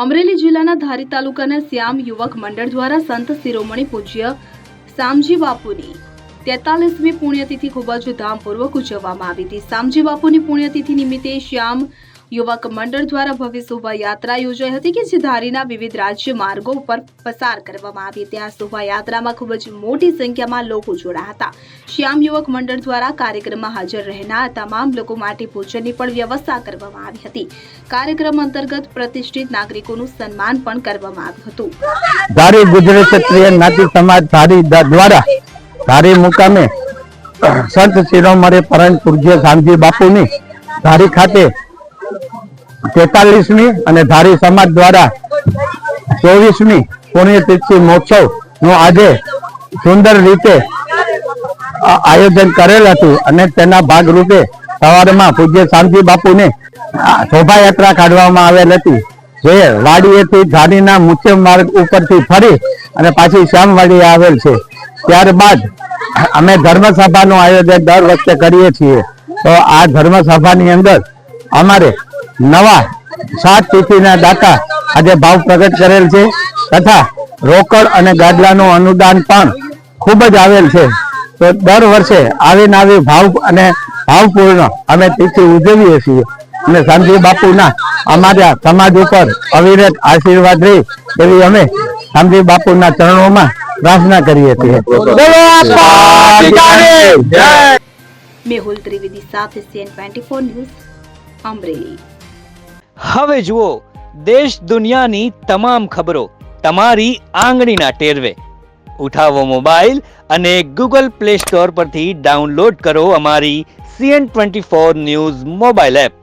અમરેલી જિલ્લાના ધારી તાલુકાના શ્યામ યુવક મંડળ દ્વારા સંત શિરોમણી પૂજ્ય શામજી બાપુની 43મી પુણ્યતિથિ ખૂબ જ ધામપૂર્વક ઉજવવામાં આવી હતી। શામજી બાપુની પુણ્યતિથિ નિમિત્તે શ્યામ યુવક મંડળ દ્વારા ભવ્ય શોભાયાત્રા યોજાઈ હતી કે જે ધારીના વિવિધ રાજ્ય માર્ગો પર પસાર કરવામાં આવી હતી। આ શોભાયાત્રામાં ખૂબ જ મોટી સંખ્યામાં લોકો જોડાયા હતા। શ્યામ યુવક મંડળ દ્વારા કાર્યક્રમમાં હાજર રહેનાર તમામ લોકો માટે ભોજનની પણ વ્યવસ્થા કરવામાં આવી હતી। કાર્યક્રમ અંતર્ગત પ્રતિષ્ઠિત નાગરિકોનું સન્માન પણ કરવામાં આવ્યું હતું। ધારી ગુજરાત ક્ષત્રિય જ્ઞાતિ સમાજ ધારી દ્વારા ધારી મુકામે સંત શિરોમણી પરમ પૂજ્ય શામજી બાપુની ધારી ખાતે 43મી અને ધારી સમાજ દ્વારા 24મી પુણ્યતિથિ મહોત્સવ નું આજે સુંદર રીતે આયોજન કરેલ હતું અને તેના ભાગરૂપે સવારમાં પૂજ્ય શામજી બાપુને શોભાયાત્રા કાઢવામાં આવેલ હતી, જે વાડીએથી ધારીના મુખ્ય માર્ગ ઉપરથી ફરી અને પાછી શ્યામવાડી આવેલ છે। ત્યારબાદ અમે ધર્મસભાનું આયોજન દર વખતે કરીએ છીએ। તો આ ધર્મસભાની અંદર અમારે નવા 7 તિથિના દાતા આજે ભાવ પ્રગટ કરેલ છે તથા રોકડ અને ગાદલાનું અનુદાન પણ ખૂબ જ આવેલ છે। તો દર વર્ષે આવીને આવી ભાવ અને ભાવપૂર્ણ અમે તિથિ ઉજવીએ છીએ અને શામજી બાપુના અમારા સમાજ ઉપર અવિરત આશીર્વાદ રહે એવી અમે શામજી બાપુના ચરણોમાં પ્રાર્થના કરીએ છીએ। મેહુલ ત્રિવેદી સાથે CN24 ન્યૂઝ અમરેલી। હવે જુઓ દેશ દુનિયાની તમામ ખબરો તમારી આંગળીના ટેરવે। ઉઠાવો મોબાઈલ અને Google Play Store પરથી ડાઉનલોડ કરો અમારી CN24 ન્યૂઝ મોબાઈલ એપ।